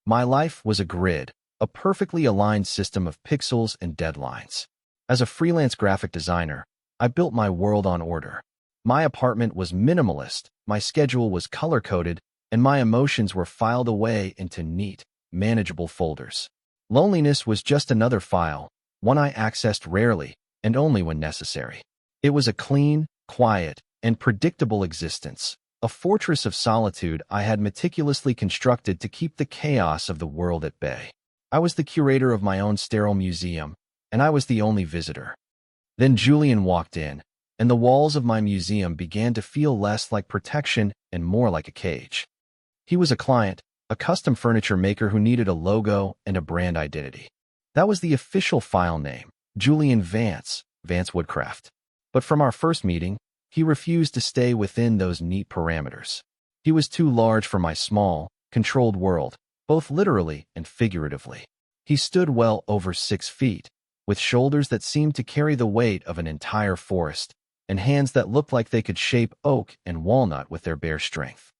My life was a grid, a perfectly aligned system of pixels and deadlines. As a freelance graphic designer, I built my world on order. My apartment was minimalist, my schedule was color-coded, and my emotions were filed away into neat, manageable folders. Loneliness was just another file, one I accessed rarely and only when necessary. It was a clean, quiet, and predictable existence, a fortress of solitude I had meticulously constructed to keep the chaos of the world at bay. I was the curator of my own sterile museum, and I was the only visitor. Then Julian walked in, and the walls of my museum began to feel less like protection and more like a cage. He was a client, a custom furniture maker who needed a logo and a brand identity. That was the official file name, Julian Vance, Vance Woodcraft. But from our first meeting, he refused to stay within those neat parameters. He was too large for my small, controlled world, both literally and figuratively. He stood well over 6 feet, with shoulders that seemed to carry the weight of an entire forest, and hands that looked like they could shape oak and walnut with their bare strength.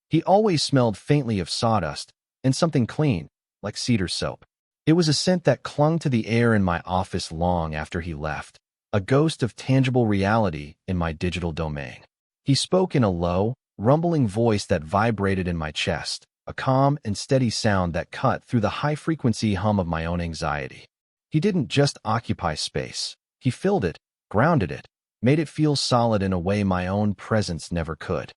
He always smelled faintly of sawdust and something clean, like cedar soap. It was a scent that clung to the air in my office long after he left, a ghost of tangible reality in my digital domain. He spoke in a low, rumbling voice that vibrated in my chest, a calm and steady sound that cut through the high-frequency hum of my own anxiety. He didn't just occupy space. He filled it, grounded it, made it feel solid in a way my own presence never could.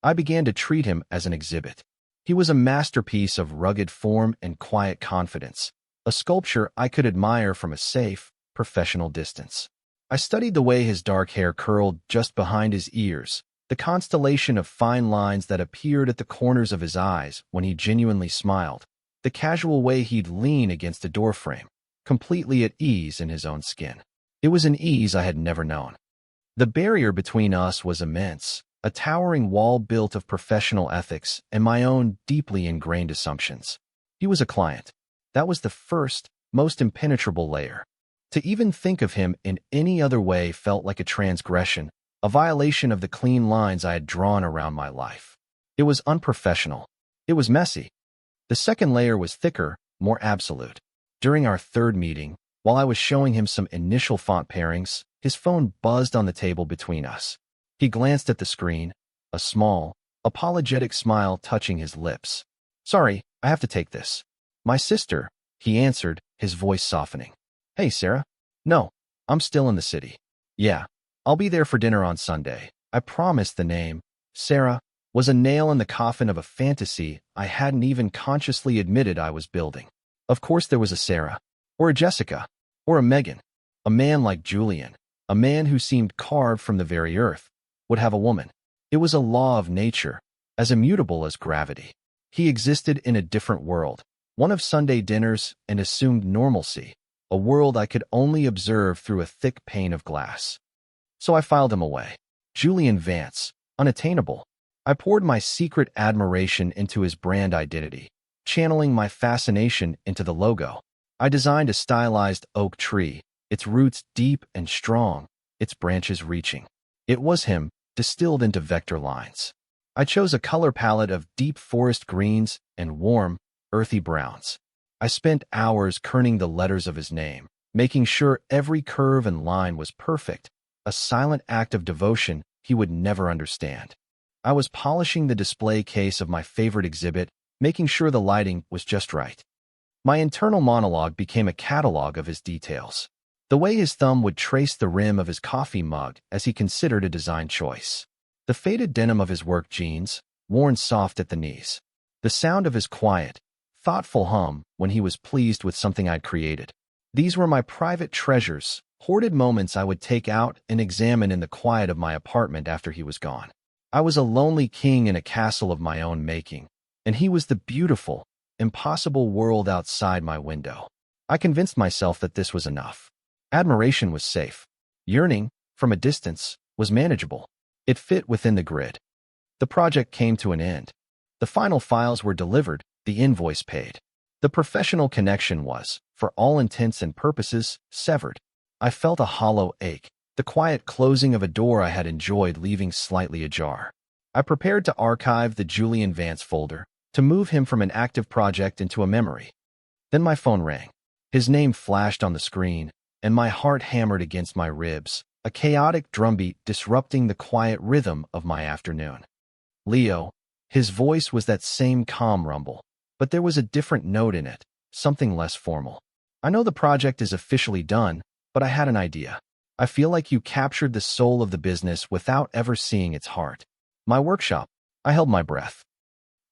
I began to treat him as an exhibit. He was a masterpiece of rugged form and quiet confidence, a sculpture I could admire from a safe, professional distance. I studied the way his dark hair curled just behind his ears, the constellation of fine lines that appeared at the corners of his eyes when he genuinely smiled, the casual way he'd lean against a doorframe, completely at ease in his own skin. It was an ease I had never known. The barrier between us was immense, a towering wall built of professional ethics and my own deeply ingrained assumptions. He was a client. That was the first, most impenetrable layer. To even think of him in any other way felt like a transgression, a violation of the clean lines I had drawn around my life. It was unprofessional. It was messy. The second layer was thicker, more absolute. During our third meeting, while I was showing him some initial font pairings, his phone buzzed on the table between us. He glanced at the screen, a small, apologetic smile touching his lips. "Sorry, I have to take this." "My sister," he answered, his voice softening. "Hey, Sarah." "No, I'm still in the city." "Yeah, I'll be there for dinner on Sunday." I promised the name, Sarah, was a nail in the coffin of a fantasy I hadn't even consciously admitted I was building. Of course there was a Sarah, or a Jessica, or a Megan. A man like Julian, a man who seemed carved from the very earth, would have a woman. It was a law of nature, as immutable as gravity. He existed in a different world, one of Sunday dinners and assumed normalcy, a world I could only observe through a thick pane of glass. So I filed him away. Julian Vance, unattainable. I poured my secret admiration into his brand identity, channeling my fascination into the logo. I designed a stylized oak tree, its roots deep and strong, its branches reaching. It was him, distilled into vector lines. I chose a color palette of deep forest greens and warm, earthy browns. I spent hours kerning the letters of his name, making sure every curve and line was perfect, a silent act of devotion he would never understand. I was polishing the display case of my favorite exhibit, making sure the lighting was just right. My internal monologue became a catalog of his details. The way his thumb would trace the rim of his coffee mug as he considered a design choice. The faded denim of his work jeans, worn soft at the knees. The sound of his quiet, thoughtful hum when he was pleased with something I'd created. These were my private treasures, hoarded moments I would take out and examine in the quiet of my apartment after he was gone. I was a lonely king in a castle of my own making, and he was the beautiful, impossible world outside my window. I convinced myself that this was enough. Admiration was safe. Yearning, from a distance, was manageable. It fit within the grid. The project came to an end. The final files were delivered, the invoice paid. The professional connection was, for all intents and purposes, severed. I felt a hollow ache, the quiet closing of a door I had enjoyed leaving slightly ajar. I prepared to archive the Julian Vance folder, to move him from an active project into a memory. Then my phone rang. His name flashed on the screen, and my heart hammered against my ribs, a chaotic drumbeat disrupting the quiet rhythm of my afternoon. Leo. His voice was that same calm rumble, but there was a different note in it, something less formal. I know the project is officially done, but I had an idea. I feel like you captured the soul of the business without ever seeing its heart. My workshop. I held my breath.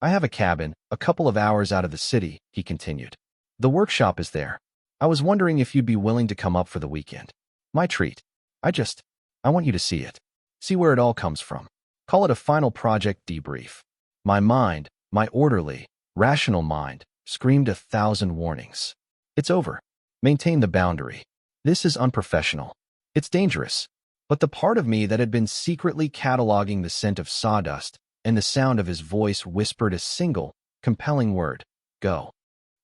I have a cabin, a couple of hours out of the city, he continued. The workshop is there. I was wondering if you'd be willing to come up for the weekend. My treat. I want you to see it. See where it all comes from. Call it a final project debrief. My mind, my orderly, rational mind, screamed 1,000 warnings. It's over. Maintain the boundary. This is unprofessional. It's dangerous. But the part of me that had been secretly cataloging the scent of sawdust and the sound of his voice whispered a single, compelling word. Go.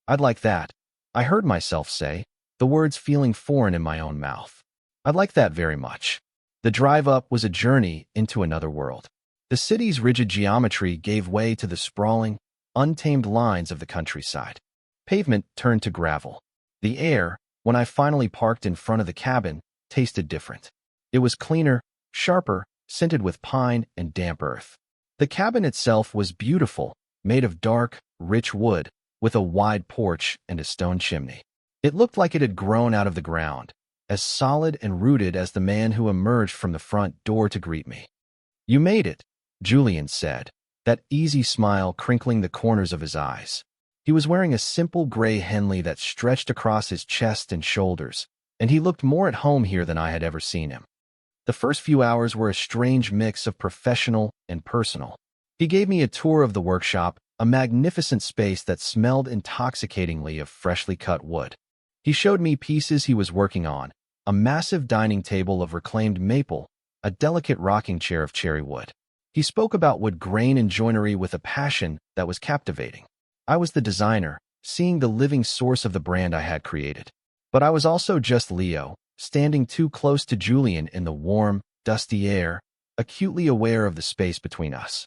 I'd like that. I heard myself say, the words feeling foreign in my own mouth. I'd like that very much. The drive up was a journey into another world. The city's rigid geometry gave way to the sprawling, untamed lines of the countryside. Pavement turned to gravel. The air, when I finally parked in front of the cabin, tasted different. It was cleaner, sharper, scented with pine and damp earth. The cabin itself was beautiful, made of dark, rich wood, with a wide porch and a stone chimney. It looked like it had grown out of the ground, as solid and rooted as the man who emerged from the front door to greet me. You made it, Julian said, that easy smile crinkling the corners of his eyes. He was wearing a simple gray Henley that stretched across his chest and shoulders, and he looked more at home here than I had ever seen him. The first few hours were a strange mix of professional and personal. He gave me a tour of the workshop, a magnificent space that smelled intoxicatingly of freshly cut wood. He showed me pieces he was working on, a massive dining table of reclaimed maple, a delicate rocking chair of cherry wood. He spoke about wood grain and joinery with a passion that was captivating. I was the designer, seeing the living source of the brand I had created. But I was also just Leo, standing too close to Julian in the warm, dusty air, acutely aware of the space between us.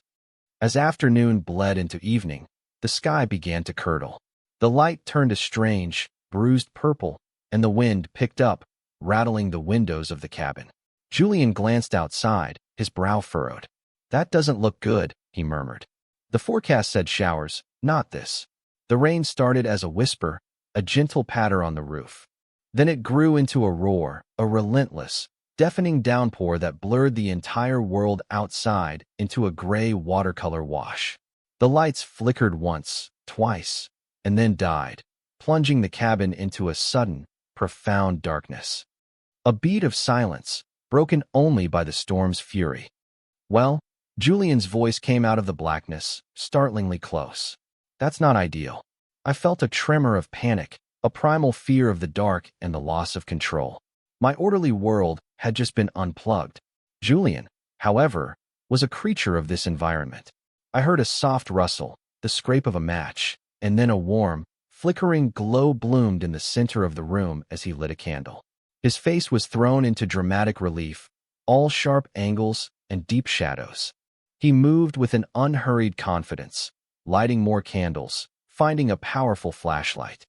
As afternoon bled into evening, the sky began to curdle. The light turned a strange, bruised purple, and the wind picked up, rattling the windows of the cabin. Julian glanced outside, his brow furrowed. That doesn't look good, he murmured. The forecast said showers, not this. The rain started as a whisper, a gentle patter on the roof. Then it grew into a roar, a relentless, deafening downpour that blurred the entire world outside into a gray watercolor wash. The lights flickered once, twice, and then died, plunging the cabin into a sudden, profound darkness. A beat of silence, broken only by the storm's fury. Well, Julian's voice came out of the blackness, startlingly close. That's not ideal. I felt a tremor of panic, a primal fear of the dark and the loss of control. My orderly world had just been unplugged. Julian, however, was a creature of this environment. I heard a soft rustle, the scrape of a match, and then a warm, flickering glow bloomed in the center of the room as he lit a candle. His face was thrown into dramatic relief, all sharp angles and deep shadows. He moved with an unhurried confidence, lighting more candles, finding a powerful flashlight.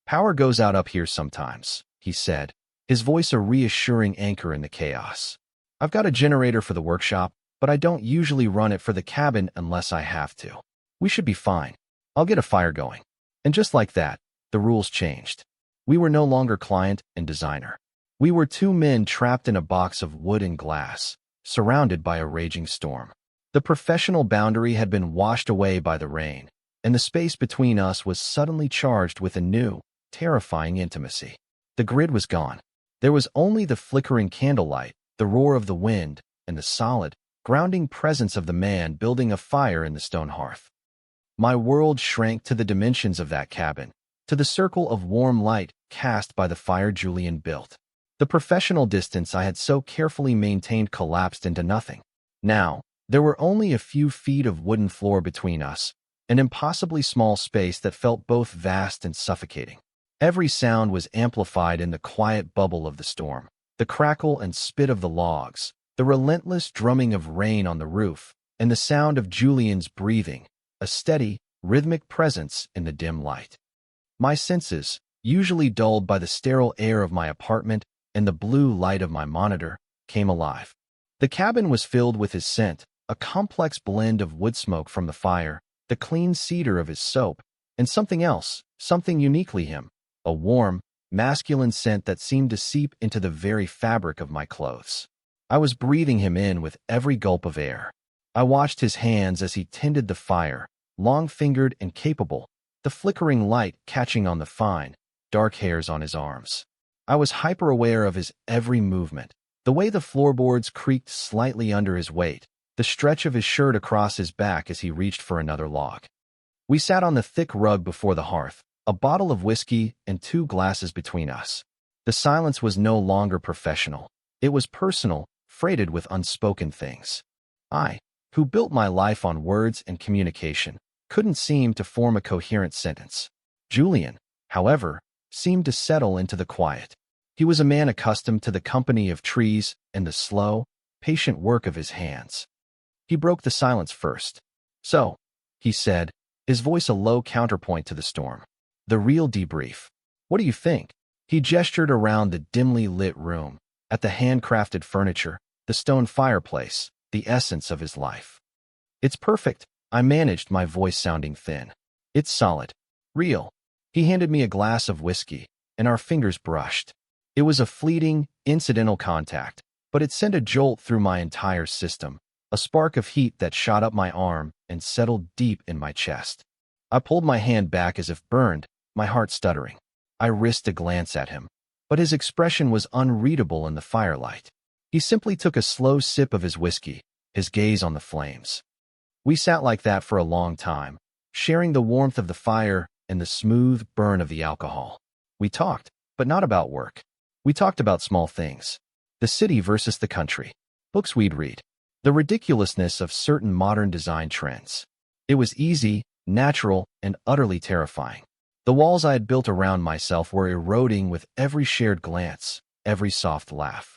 Power goes out up here sometimes, he said, his voice a reassuring anchor in the chaos. I've got a generator for the workshop, but I don't usually run it for the cabin unless I have to. We should be fine. I'll get a fire going. And just like that, the rules changed. We were no longer client and designer. We were two men trapped in a box of wood and glass, surrounded by a raging storm. The professional boundary had been washed away by the rain, and the space between us was suddenly charged with a new, terrifying intimacy. The grid was gone. There was only the flickering candlelight, the roar of the wind, and the solid, grounding presence of the man building a fire in the stone hearth. My world shrank to the dimensions of that cabin, to the circle of warm light cast by the fire Julian built. The professional distance I had so carefully maintained collapsed into nothing. Now, there were only a few feet of wooden floor between us, an impossibly small space that felt both vast and suffocating. Every sound was amplified in the quiet bubble of the storm. The crackle and spit of the logs, the relentless drumming of rain on the roof, and the sound of Julian's breathing, a steady, rhythmic presence in the dim light. My senses, usually dulled by the sterile air of my apartment and the blue light of my monitor, came alive. The cabin was filled with his scent, a complex blend of wood smoke from the fire, the clean cedar of his soap, and something else, something uniquely him, a warm, masculine scent that seemed to seep into the very fabric of my clothes. I was breathing him in with every gulp of air. I watched his hands as he tended the fire, long-fingered and capable, the flickering light catching on the fine, dark hairs on his arms. I was hyper-aware of his every movement, the way the floorboards creaked slightly under his weight, the stretch of his shirt across his back as he reached for another log. We sat on the thick rug before the hearth, a bottle of whiskey and 2 glasses between us. The silence was no longer professional. It was personal, freighted with unspoken things. I, who built my life on words and communication, couldn't seem to form a coherent sentence. Julian, however, seemed to settle into the quiet. He was a man accustomed to the company of trees and the slow, patient work of his hands. He broke the silence first. "So," he said, his voice a low counterpoint to the storm. "The real debrief. What do you think?" He gestured around the dimly lit room, at the handcrafted furniture, the stone fireplace, the essence of his life. "It's perfect," I managed, my voice sounding thin. "It's solid. Real." He handed me a glass of whiskey, and our fingers brushed. It was a fleeting, incidental contact, but it sent a jolt through my entire system, a spark of heat that shot up my arm and settled deep in my chest. I pulled my hand back as if burned, my heart stuttering. I risked a glance at him, but his expression was unreadable in the firelight. He simply took a slow sip of his whiskey, his gaze on the flames. We sat like that for a long time, sharing the warmth of the fire and the smooth burn of the alcohol. We talked, but not about work. We talked about small things. The city versus the country. Books we'd read. The ridiculousness of certain modern design trends. It was easy, natural, and utterly terrifying. The walls I had built around myself were eroding with every shared glance, every soft laugh.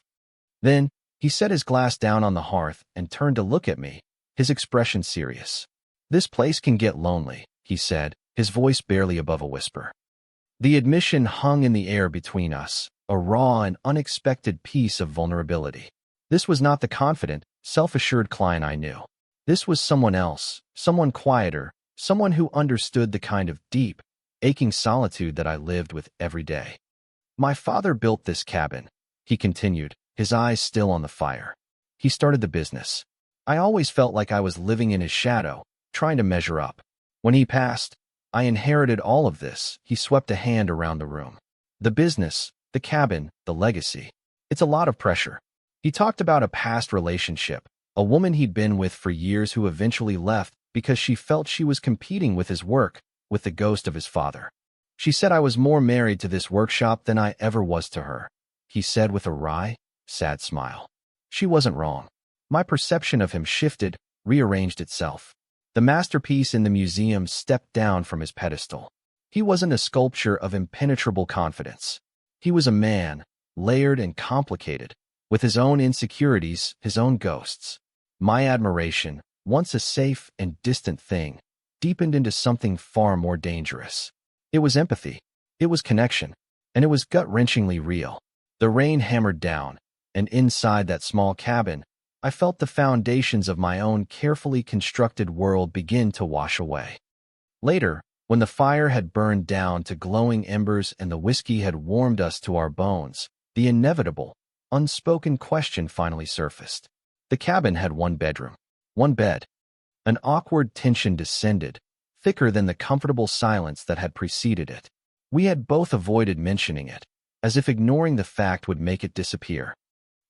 Then, he set his glass down on the hearth and turned to look at me, his expression serious. "This place can get lonely," he said, his voice barely above a whisper. The admission hung in the air between us, a raw and unexpected piece of vulnerability. This was not the confident, self-assured client I knew. This was someone else, someone quieter, someone who understood the kind of deep, aching solitude that I lived with every day. "My father built this cabin," he continued, his eyes still on the fire. "He started the business. I always felt like I was living in his shadow, trying to measure up. When he passed, I inherited all of this." He swept a hand around the room. "The business, the cabin, the legacy. It's a lot of pressure." He talked about a past relationship, a woman he'd been with for years who eventually left because she felt she was competing with his work, with the ghost of his father. "She said I was more married to this workshop than I ever was to her," he said with a wry, sad smile. She wasn't wrong. My perception of him shifted, rearranged itself. The masterpiece in the museum stepped down from his pedestal. He wasn't a sculpture of impenetrable confidence. He was a man, layered and complicated, with his own insecurities, his own ghosts. My admiration, once a safe and distant thing, deepened into something far more dangerous. It was empathy. It was connection. And it was gut-wrenchingly real. The rain hammered down, and inside that small cabin, I felt the foundations of my own carefully constructed world begin to wash away. Later, when the fire had burned down to glowing embers and the whiskey had warmed us to our bones, the inevitable, unspoken question finally surfaced. The cabin had one bedroom, one bed. An awkward tension descended, thicker than the comfortable silence that had preceded it. We had both avoided mentioning it, as if ignoring the fact would make it disappear.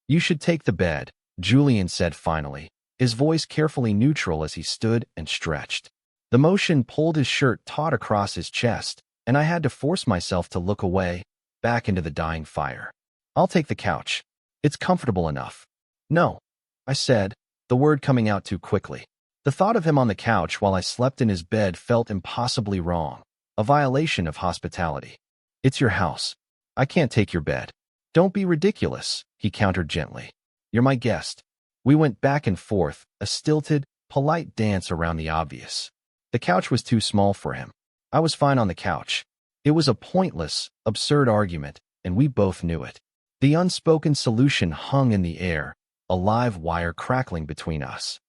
"You should take the bed," Julian said finally, his voice carefully neutral as he stood and stretched. The motion pulled his shirt taut across his chest, and I had to force myself to look away, back into the dying fire. "I'll take the couch. It's comfortable enough." "No," I said, the word coming out too quickly. The thought of him on the couch while I slept in his bed felt impossibly wrong, a violation of hospitality. "It's your house. I can't take your bed." "Don't be ridiculous," he countered gently. "You're my guest." We went back and forth, a stilted, polite dance around the obvious. The couch was too small for him. I was fine on the couch. It was a pointless, absurd argument, and we both knew it. The unspoken solution hung in the air, a live wire crackling between us.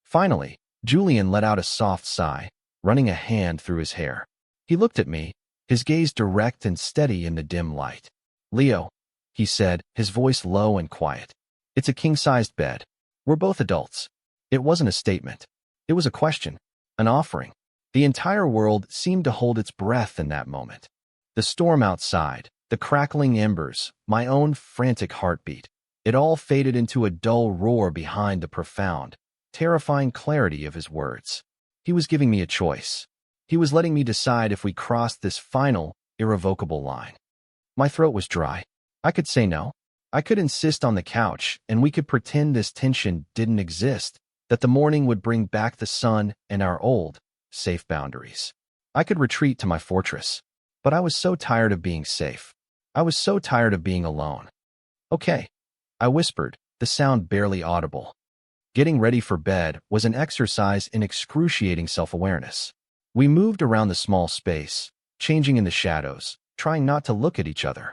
Finally, Julian let out a soft sigh, running a hand through his hair. He looked at me, his gaze direct and steady in the dim light. "Leo," he said, his voice low and quiet. "It's a king-sized bed. We're both adults." It wasn't a statement. It was a question, an offering. The entire world seemed to hold its breath in that moment. The storm outside, the crackling embers, my own frantic heartbeat. It all faded into a dull roar behind the profound, terrifying clarity of his words. He was giving me a choice. He was letting me decide if we crossed this final, irrevocable line. My throat was dry. I could say no. I could insist on the couch, and we could pretend this tension didn't exist, that the morning would bring back the sun and our old, safe boundaries. I could retreat to my fortress. But I was so tired of being safe. I was so tired of being alone. "Okay," I whispered, the sound barely audible. Getting ready for bed was an exercise in excruciating self-awareness. We moved around the small space, changing in the shadows, trying not to look at each other.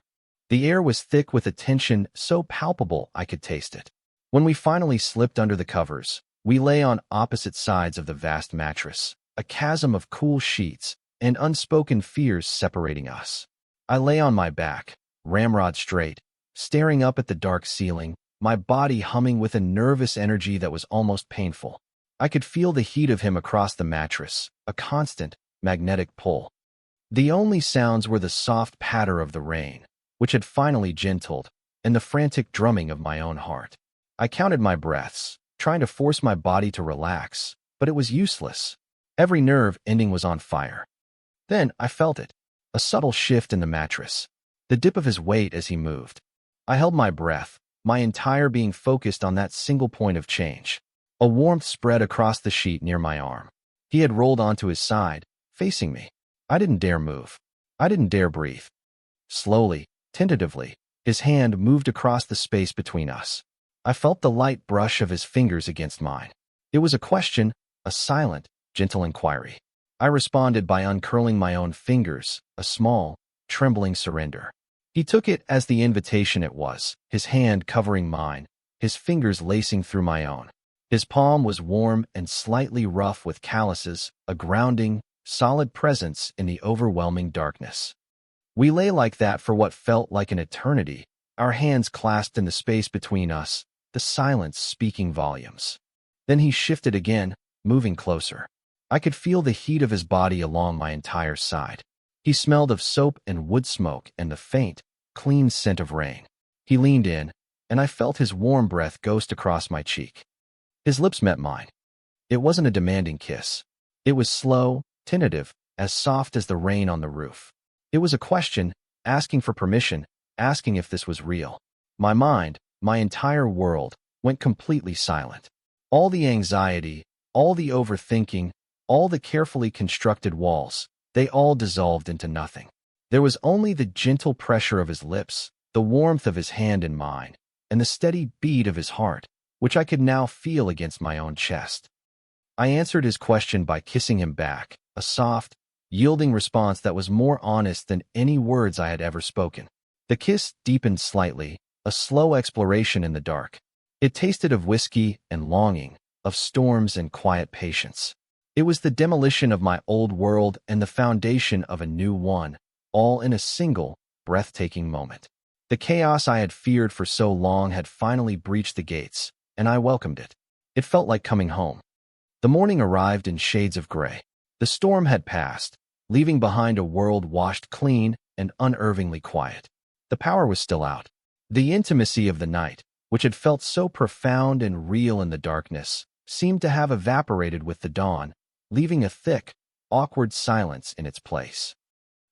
The air was thick with a tension so palpable I could taste it. When we finally slipped under the covers, we lay on opposite sides of the vast mattress, a chasm of cool sheets and unspoken fears separating us. I lay on my back, ramrod straight, staring up at the dark ceiling, my body humming with a nervous energy that was almost painful. I could feel the heat of him across the mattress, a constant, magnetic pull. The only sounds were the soft patter of the rain, which had finally gentled, and the frantic drumming of my own heart. I counted my breaths, trying to force my body to relax, but it was useless. Every nerve ending was on fire. Then I felt it, a subtle shift in the mattress, the dip of his weight as he moved. I held my breath, my entire being focused on that single point of change. A warmth spread across the sheet near my arm. He had rolled onto his side, facing me. I didn't dare move. I didn't dare breathe. Slowly, tentatively, his hand moved across the space between us. I felt the light brush of his fingers against mine. It was a question, a silent, gentle inquiry. I responded by uncurling my own fingers, a small, trembling surrender. He took it as the invitation it was, his hand covering mine, his fingers lacing through my own. His palm was warm and slightly rough with calluses, a grounding, solid presence in the overwhelming darkness. We lay like that for what felt like an eternity, our hands clasped in the space between us, the silence speaking volumes. Then he shifted again, moving closer. I could feel the heat of his body along my entire side. He smelled of soap and wood smoke and the faint, clean scent of rain. He leaned in, and I felt his warm breath ghost across my cheek. His lips met mine. It wasn't a demanding kiss. It was slow, tentative, as soft as the rain on the roof. It was a question, asking for permission, asking if this was real. My mind, my entire world, went completely silent. All the anxiety, all the overthinking, all the carefully constructed walls, they all dissolved into nothing. There was only the gentle pressure of his lips, the warmth of his hand in mine, and the steady beat of his heart, which I could now feel against my own chest. I answered his question by kissing him back, a soft, yielding response that was more honest than any words I had ever spoken. The kiss deepened slightly, a slow exploration in the dark. It tasted of whiskey and longing, of storms and quiet patience. It was the demolition of my old world and the foundation of a new one, all in a single, breathtaking moment. The chaos I had feared for so long had finally breached the gates, and I welcomed it. It felt like coming home. The morning arrived in shades of gray. The storm had passed, leaving behind a world washed clean and unervingly quiet. The power was still out. The intimacy of the night, which had felt so profound and real in the darkness, seemed to have evaporated with the dawn, leaving a thick, awkward silence in its place.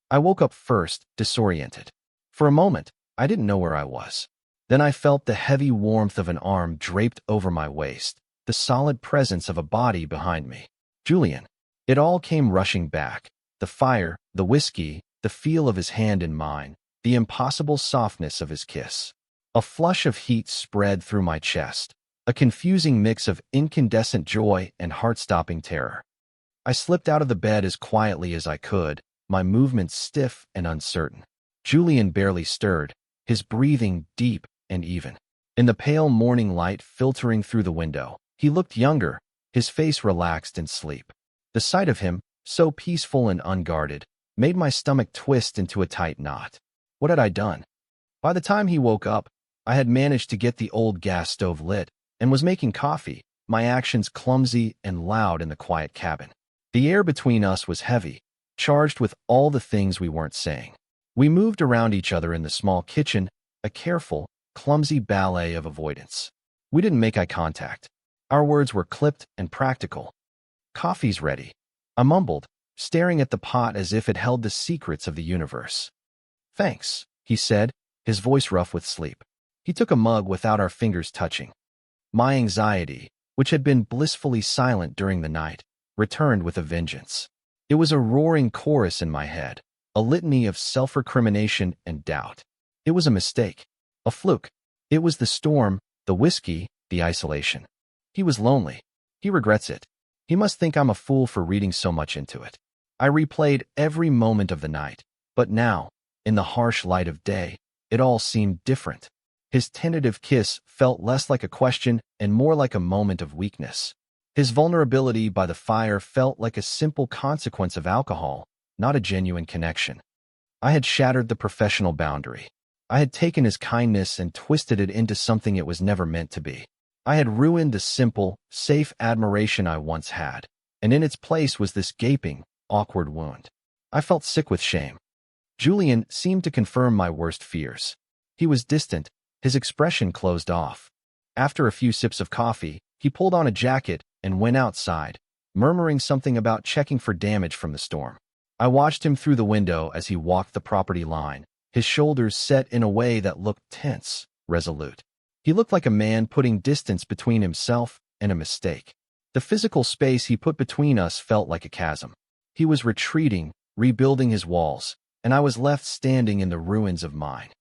I woke up first, disoriented. For a moment, I didn't know where I was. Then I felt the heavy warmth of an arm draped over my waist, the solid presence of a body behind me. Julian. It all came rushing back. The fire, the whiskey, the feel of his hand in mine, the impossible softness of his kiss. A flush of heat spread through my chest, a confusing mix of incandescent joy and heart-stopping terror. I slipped out of the bed as quietly as I could, my movements stiff and uncertain. Julian barely stirred, his breathing deep and even. In the pale morning light filtering through the window, he looked younger, his face relaxed in sleep. The sight of him, so peaceful and unguarded, made my stomach twist into a tight knot. What had I done? By the time he woke up, I had managed to get the old gas stove lit and was making coffee, my actions clumsy and loud in the quiet cabin. The air between us was heavy, charged with all the things we weren't saying. We moved around each other in the small kitchen, a careful, clumsy ballet of avoidance. We didn't make eye contact. Our words were clipped and practical. "Coffee's ready," I mumbled, staring at the pot as if it held the secrets of the universe. "Thanks," he said, his voice rough with sleep. He took a mug without our fingers touching. My anxiety, which had been blissfully silent during the night, returned with a vengeance. It was a roaring chorus in my head, a litany of self-recrimination and doubt. It was a mistake, a fluke. It was the storm, the whiskey, the isolation. He was lonely. He regrets it. He must think I'm a fool for reading so much into it. I replayed every moment of the night, but now, in the harsh light of day, it all seemed different. His tentative kiss felt less like a question and more like a moment of weakness. His vulnerability by the fire felt like a simple consequence of alcohol, not a genuine connection. I had shattered the professional boundary. I had taken his kindness and twisted it into something it was never meant to be. I had ruined the simple, safe admiration I once had, and in its place was this gaping, awkward wound. I felt sick with shame. Julian seemed to confirm my worst fears. He was distant, his expression closed off. After a few sips of coffee, he pulled on a jacket and went outside, murmuring something about checking for damage from the storm. I watched him through the window as he walked the property line, his shoulders set in a way that looked tense, resolute. He looked like a man putting distance between himself and a mistake. The physical space he put between us felt like a chasm. He was retreating, rebuilding his walls, and I was left standing in the ruins of mine.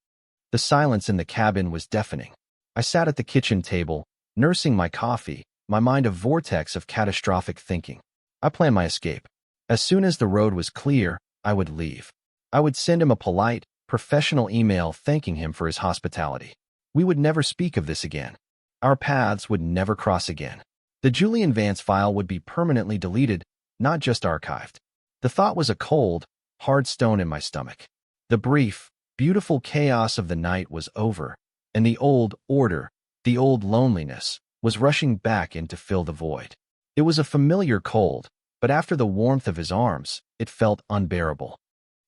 The silence in the cabin was deafening. I sat at the kitchen table, nursing my coffee, my mind a vortex of catastrophic thinking. I planned my escape. As soon as the road was clear, I would leave. I would send him a polite, professional email thanking him for his hospitality. We would never speak of this again. Our paths would never cross again. The Julian Vance file would be permanently deleted, not just archived. The thought was a cold, hard stone in my stomach. The brief, beautiful chaos of the night was over, and the old order, the old loneliness, was rushing back in to fill the void. It was a familiar cold, but after the warmth of his arms, it felt unbearable.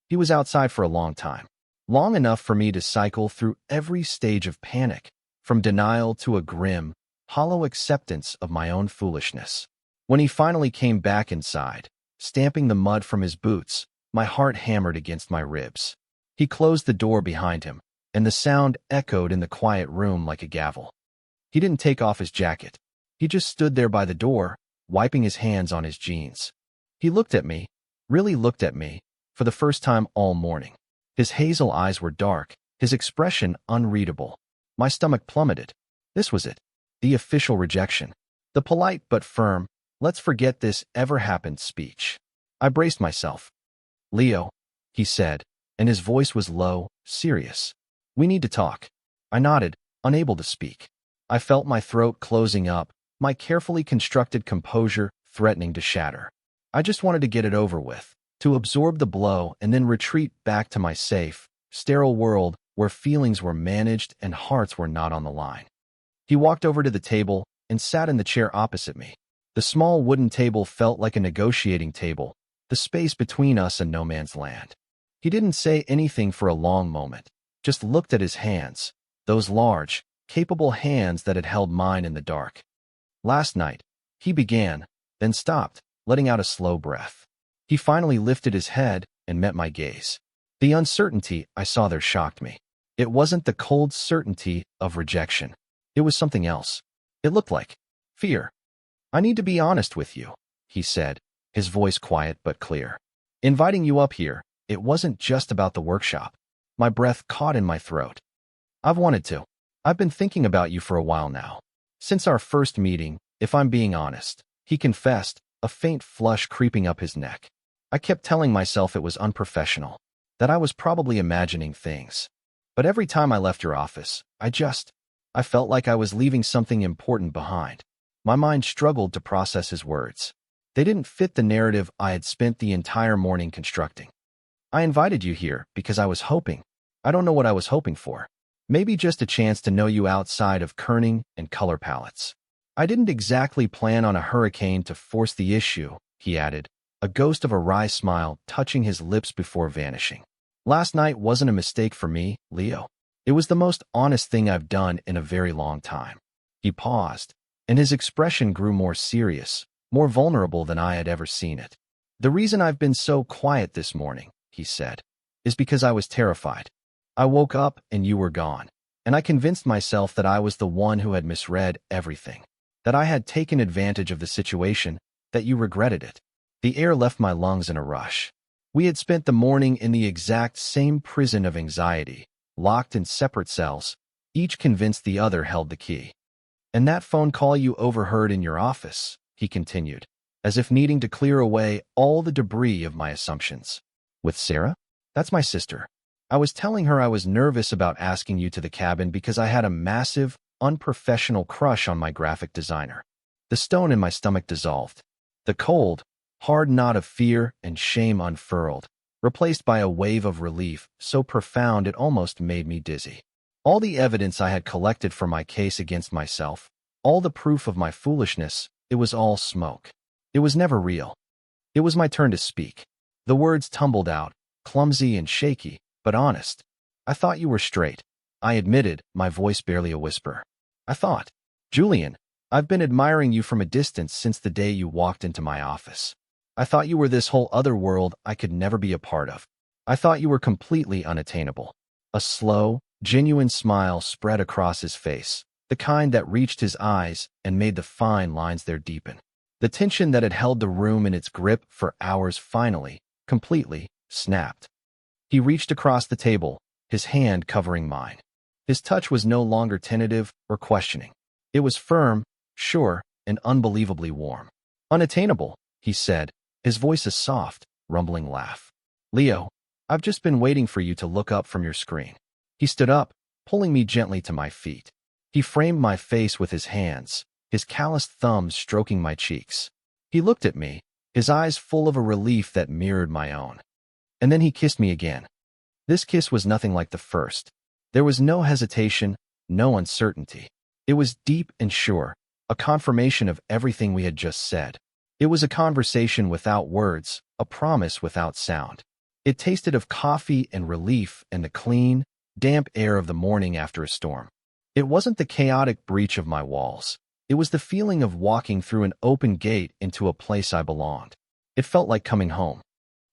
He was outside for a long time. Long enough for me to cycle through every stage of panic, from denial to a grim, hollow acceptance of my own foolishness. When he finally came back inside, stamping the mud from his boots, my heart hammered against my ribs. He closed the door behind him, and the sound echoed in the quiet room like a gavel. He didn't take off his jacket. He just stood there by the door, wiping his hands on his jeans. He looked at me, really looked at me, for the first time all morning. His hazel eyes were dark, his expression unreadable. My stomach plummeted. This was it. The official rejection. The polite but firm, "Let's forget this ever happened" speech. I braced myself. "Leo," he said, and his voice was low, serious. "We need to talk." I nodded, unable to speak. I felt my throat closing up, my carefully constructed composure threatening to shatter. I just wanted to get it over with, to absorb the blow and then retreat back to my safe, sterile world where feelings were managed and hearts were not on the line. He walked over to the table and sat in the chair opposite me. The small wooden table felt like a negotiating table, the space between us and no man's land. He didn't say anything for a long moment, just looked at his hands, those large, capable hands that had held mine in the dark. "Last night," he began, then stopped, letting out a slow breath. He finally lifted his head and met my gaze. The uncertainty I saw there shocked me. It wasn't the cold certainty of rejection. It was something else. It looked like fear. "I need to be honest with you," he said, his voice quiet but clear. "Inviting you up here, it wasn't just about the workshop." My breath caught in my throat. "I've wanted to. I've been thinking about you for a while now. Since our first meeting, if I'm being honest," he confessed, a faint flush creeping up his neck. I kept telling myself it was unprofessional, that I was probably imagining things. But every time I left your office, I felt like I was leaving something important behind. My mind struggled to process his words. They didn't fit the narrative I had spent the entire morning constructing. I invited you here because I was hoping. I don't know what I was hoping for. Maybe just a chance to know you outside of kerning and color palettes. I didn't exactly plan on a hurricane to force the issue, he added, a ghost of a wry smile touching his lips before vanishing. Last night wasn't a mistake for me, Leo. It was the most honest thing I've done in a very long time. He paused, and his expression grew more serious, more vulnerable than I had ever seen it. The reason I've been so quiet this morning, he said, is because I was terrified. I woke up and you were gone, and I convinced myself that I was the one who had misread everything, that I had taken advantage of the situation, that you regretted it. The air left my lungs in a rush. We had spent the morning in the exact same prison of anxiety, locked in separate cells, each convinced the other held the key. And that phone call you overheard in your office, he continued, as if needing to clear away all the debris of my assumptions. With Sarah? That's my sister. I was telling her I was nervous about asking you to the cabin because I had a massive, unprofessional crush on my graphic designer. The stone in my stomach dissolved. The cold, hard knot of fear and shame unfurled, replaced by a wave of relief so profound it almost made me dizzy. All the evidence I had collected for my case against myself, all the proof of my foolishness, it was all smoke. It was never real. It was my turn to speak. The words tumbled out, clumsy and shaky, but honest. I thought you were straight. I admitted, my voice barely a whisper. I thought, Julian, I've been admiring you from a distance since the day you walked into my office. I thought you were this whole other world I could never be a part of. I thought you were completely unattainable. A slow, genuine smile spread across his face, the kind that reached his eyes and made the fine lines there deepen. The tension that had held the room in its grip for hours finally, completely, snapped. He reached across the table, his hand covering mine. His touch was no longer tentative or questioning. It was firm, sure, and unbelievably warm. Unattainable, he said, his voice a soft, rumbling laugh. Leo, I've just been waiting for you to look up from your screen. He stood up, pulling me gently to my feet. He framed my face with his hands, his calloused thumbs stroking my cheeks. He looked at me, his eyes full of a relief that mirrored my own. And then he kissed me again. This kiss was nothing like the first. There was no hesitation, no uncertainty. It was deep and sure, a confirmation of everything we had just said. It was a conversation without words, a promise without sound. It tasted of coffee and relief and the clean, damp air of the morning after a storm. It wasn't the chaotic breach of my walls. It was the feeling of walking through an open gate into a place I belonged. It felt like coming home.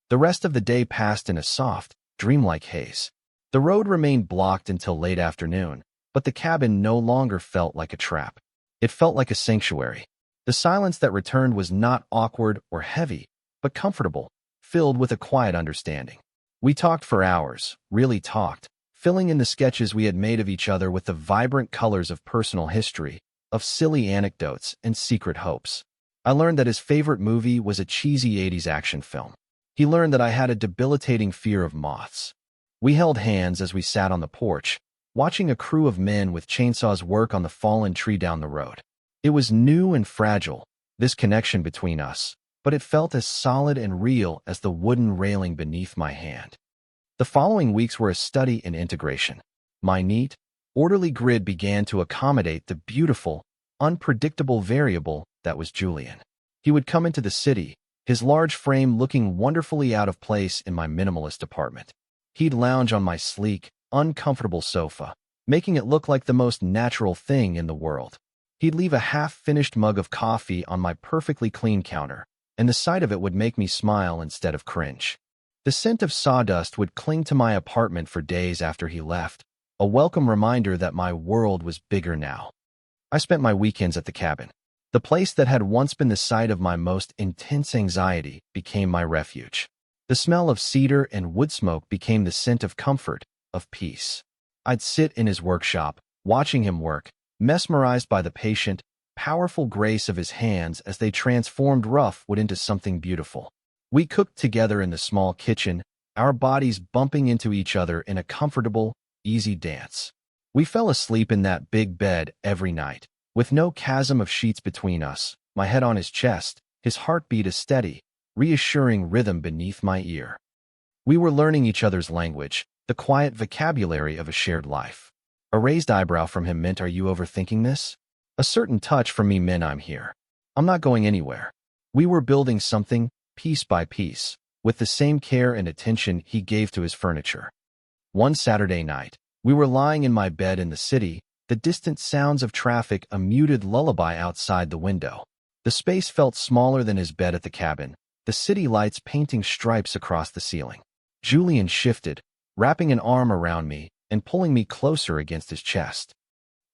The rest of the day passed in a soft, dreamlike haze. The road remained blocked until late afternoon, but the cabin no longer felt like a trap. It felt like a sanctuary. The silence that returned was not awkward or heavy, but comfortable, filled with a quiet understanding. We talked for hours, really talked, filling in the sketches we had made of each other with the vibrant colors of personal history, of silly anecdotes and secret hopes. I learned that his favorite movie was a cheesy 80s action film. He learned that I had a debilitating fear of moths. We held hands as we sat on the porch, watching a crew of men with chainsaws work on the fallen tree down the road. It was new and fragile, this connection between us, but it felt as solid and real as the wooden railing beneath my hand. The following weeks were a study in integration. My neat, orderly grid began to accommodate the beautiful, unpredictable variable that was Julian. He would come into the city, his large frame looking wonderfully out of place in my minimalist apartment. He'd lounge on my sleek, uncomfortable sofa, making it look like the most natural thing in the world. He'd leave a half-finished mug of coffee on my perfectly clean counter, and the sight of it would make me smile instead of cringe. The scent of sawdust would cling to my apartment for days after he left, a welcome reminder that my world was bigger now. I spent my weekends at the cabin. The place that had once been the site of my most intense anxiety became my refuge. The smell of cedar and wood smoke became the scent of comfort, of peace. I'd sit in his workshop, watching him work, mesmerized by the patient, powerful grace of his hands as they transformed rough wood into something beautiful. We cooked together in the small kitchen, our bodies bumping into each other in a comfortable, easy dance. We fell asleep in that big bed every night, with no chasm of sheets between us, my head on his chest, his heartbeat a steady, reassuring rhythm beneath my ear. We were learning each other's language, the quiet vocabulary of a shared life. A raised eyebrow from him meant, "Are you overthinking this?" A certain touch from me meant, "I'm here. I'm not going anywhere." We were building something, piece by piece, with the same care and attention he gave to his furniture. One Saturday night, we were lying in my bed in the city, the distant sounds of traffic a muted lullaby outside the window. The space felt smaller than his bed at the cabin, the city lights painting stripes across the ceiling. Julian shifted, wrapping an arm around me and pulling me closer against his chest.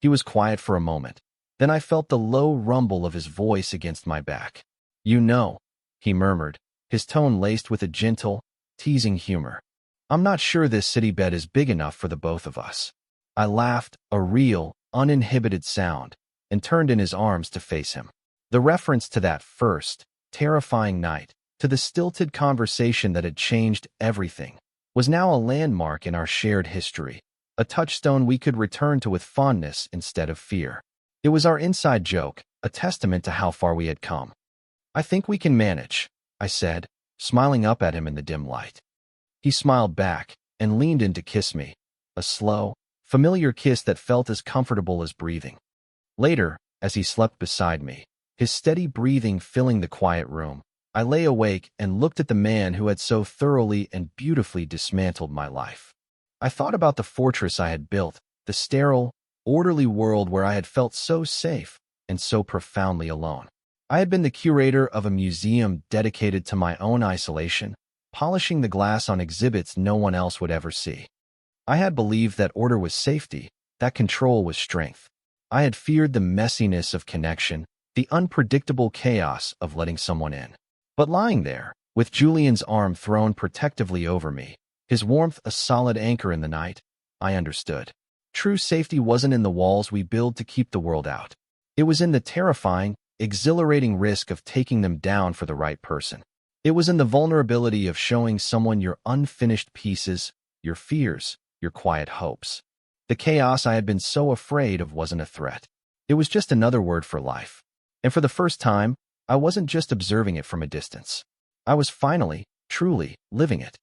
He was quiet for a moment. Then I felt the low rumble of his voice against my back. "You know," he murmured, his tone laced with a gentle, teasing humor. "I'm not sure this city bed is big enough for the both of us." I laughed, a real, uninhibited sound, and turned in his arms to face him. The reference to that first, terrifying night, to the stilted conversation that had changed everything, was now a landmark in our shared history, a touchstone we could return to with fondness instead of fear. It was our inside joke, a testament to how far we had come. "I think we can manage," I said, smiling up at him in the dim light. He smiled back and leaned in to kiss me, a slow, familiar kiss that felt as comfortable as breathing. Later, as he slept beside me, his steady breathing filling the quiet room, I lay awake and looked at the man who had so thoroughly and beautifully dismantled my life. I thought about the fortress I had built, the sterile, orderly world where I had felt so safe and so profoundly alone. I had been the curator of a museum dedicated to my own isolation, polishing the glass on exhibits no one else would ever see. I had believed that order was safety, that control was strength. I had feared the messiness of connection, the unpredictable chaos of letting someone in. But lying there, with Julian's arm thrown protectively over me, his warmth a solid anchor in the night, I understood. True safety wasn't in the walls we build to keep the world out. It was in the terrifying, exhilarating risk of taking them down for the right person. It was in the vulnerability of showing someone your unfinished pieces, your fears, your quiet hopes. The chaos I had been so afraid of wasn't a threat. It was just another word for life. And for the first time, I wasn't just observing it from a distance. I was finally, truly, living it.